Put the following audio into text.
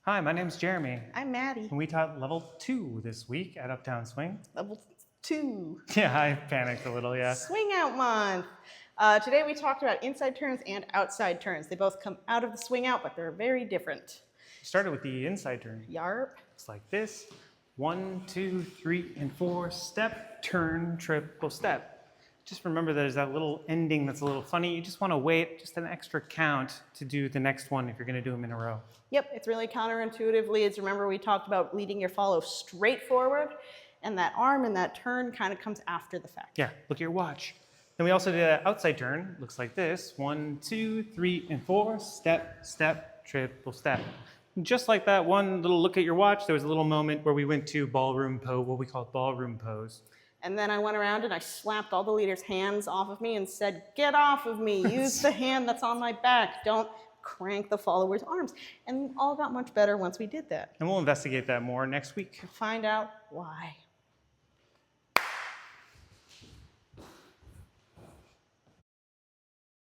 Hi, my name's Jeremy, I'm Maddie. and we taught level 2 this week at Uptown Swing. Level 2. Yeah, I panicked a little, yeah. Swing out month. Today we talked about inside turns and outside turns. They both come out of the swing out, but they're very different. Started with the inside turn. Yarp. It's like this. 1, 2, 3, and 4, step, turn, triple step. Just remember there's that little ending that's a little funny. You just want to wait just an extra count to do the next one if you're going to do them in a row. Yep, it's really counterintuitive leads. Remember we talked about leading your follow straight forward, and that arm and that turn kind of comes after the fact. Yeah, look at your watch. Then we also did an outside turn. Looks like this. 1, 2, 3, and 4, step, step, triple step. And just like that one little look at your watch, there was a little moment where we went to ballroom pose, what we call ballroom pose. And then I went around and I slapped all the leaders' hands off of me and said, get off of me, use the hand that's on my back, don't crank the followers' arms. And all got much better once we did that. And we'll investigate that more next week. Find out why.